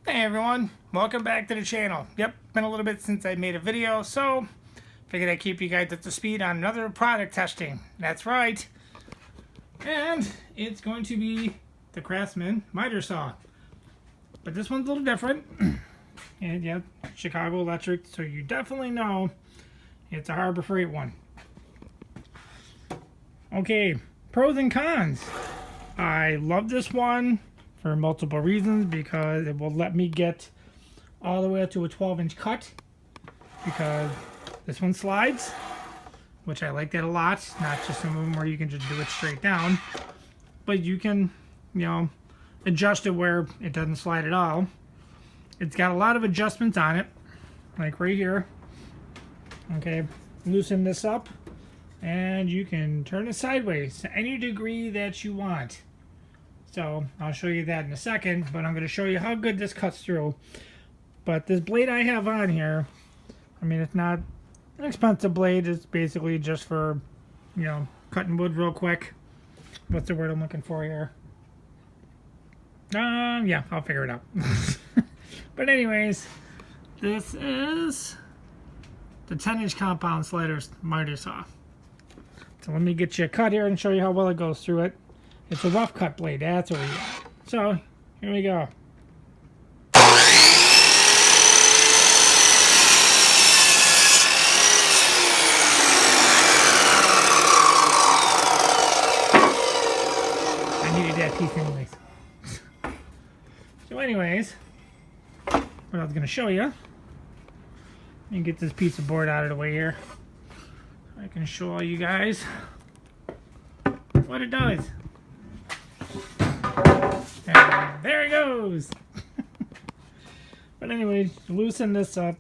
Hey everyone, welcome back to the channel. Yep, been a little bit since I made a video, so figured I'd keep you guys up to speed on another product testing. That's right. And it's going to be the Craftsman miter saw. But this one's a little different. And yeah, Chicago Electric, so you definitely know it's a Harbor Freight one. Okay, pros and cons. I love this one for multiple reasons, because it will let me get all the way up to a 12-inch cut, because this one slides, which I like that a lot. Not just some of them where you can just do it straight down, but you can, adjust it where it doesn't slide at all. It's got a lot of adjustments on it, like right here. Okay, loosen this up and you can turn it sideways to any degree that you want. So I'll show you that in a second, but I'm going to show you how good this cuts through. But this blade I have on here, I mean, it's not an expensive blade. It's basically just for, cutting wood real quick. What's the word I'm looking for here? Yeah, I'll figure it out. But anyways, this is the 10-inch compound sliders miter saw. So let me get you a cut here and show you how well it goes through it. It's a rough cut blade, that's what we got. So, here we go. I needed that piece anyways. So anyways, what I was going to show you, let me get this piece of board out of the way here. I can show all you guys what it does. And there it goes. But anyway, loosen this up.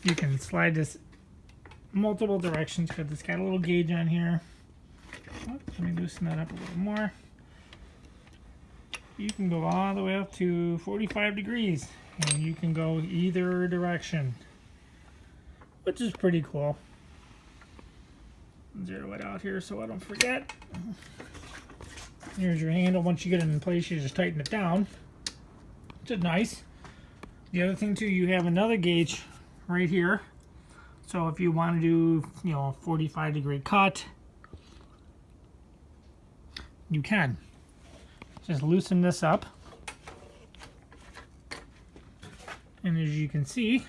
You can slide this multiple directions because it's got a little gauge on here. Let me loosen that up a little more. You can go all the way up to 45 degrees, and you can go either direction, which is pretty cool. Zero it out here so I don't forget. Here's your handle. Once you get it in place, you just tighten it down, which is nice. The other thing too, you have another gauge right here. So if you want to do, a 45 degree cut, you can. Just loosen this up. And as you can see,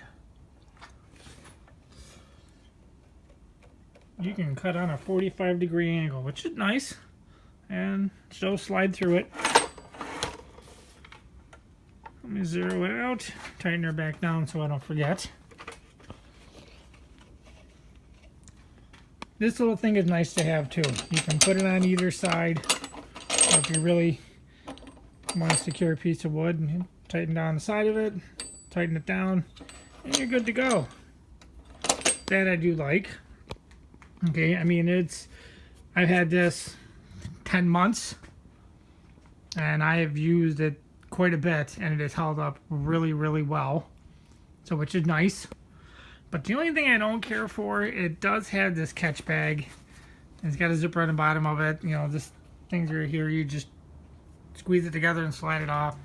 you can cut on a 45 degree angle, which is nice. And so slide through it. Let me zero it out, tighten her back down so I don't forget. This little thing is nice to have too. You can put it on either side. So if you really want a secure piece of wood, and tighten down the side of it, tighten it down, and you're good to go. That I do like. Okay, I mean, I've had this 10 months and I have used it quite a bit, and it has held up really, really well, so which is nice. But the only thing I don't care for, it does have this catch bag. It's got a zipper on the bottom of it. This thing's right here, you just squeeze it together and slide it off.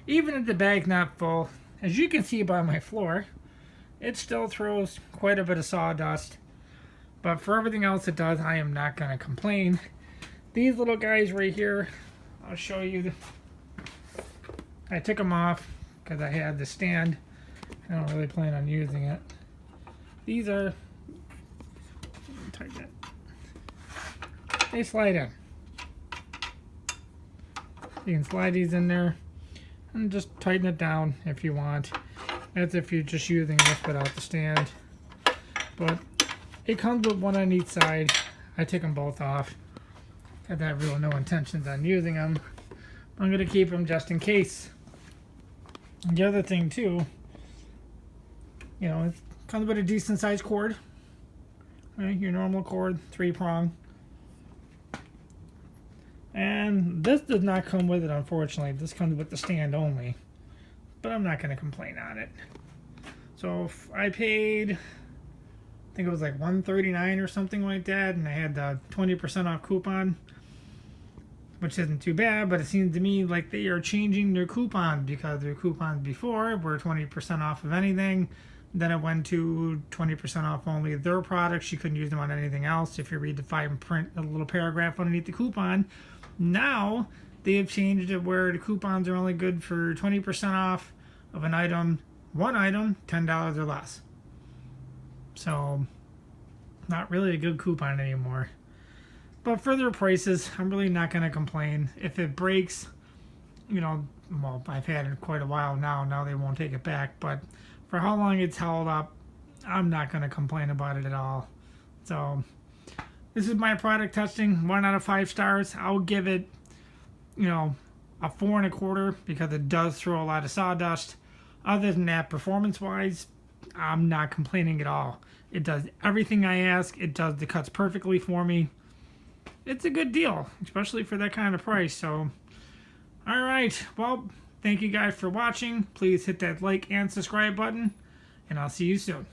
Even if the bag's not full, as you can see by my floor, it still throws quite a bit of sawdust. But for everything else it does, I am not going to complain. These little guys right here, I'll show you. I took them off because I had the stand. I don't really plan on using it. These are, tighten it. They slide in. You can slide these in there and just tighten it down if you want. That's if you're just using this without the stand. But it comes with one on each side. I took them both off. I have really no intentions on using them. I'm going to keep them just in case. And the other thing too, it comes with a decent sized cord. Right, your normal cord, 3-prong. And this does not come with it, unfortunately. This comes with the stand only. But I'm not going to complain on it. So if I paid, I think it was like $139 or something like that, and I had the 20% off coupon. which isn't too bad, but it seems to me like they are changing their coupons, because their coupons before were 20% off of anything. Then it went to 20% off only their products. You couldn't use them on anything else. If you read the fine print, a little paragraph underneath the coupon. Now they have changed it where the coupons are only good for 20% off of an item, one item, $10 or less. So not really a good coupon anymore. But for their prices, I'm really not going to complain. If it breaks, you know, well, I've had it quite a while now. Now they won't take it back. But for how long it's held up, I'm not going to complain about it at all. So this is my product testing. 1 out of 5 stars. I'll give it, you know, a 4 1/4 because it does throw a lot of sawdust. Other than that, performance-wise, I'm not complaining at all. It does everything I ask. It does the cuts perfectly for me. It's a good deal, especially for that kind of price. So, all right. Well, thank you guys for watching. Please hit that like and subscribe button, and I'll see you soon.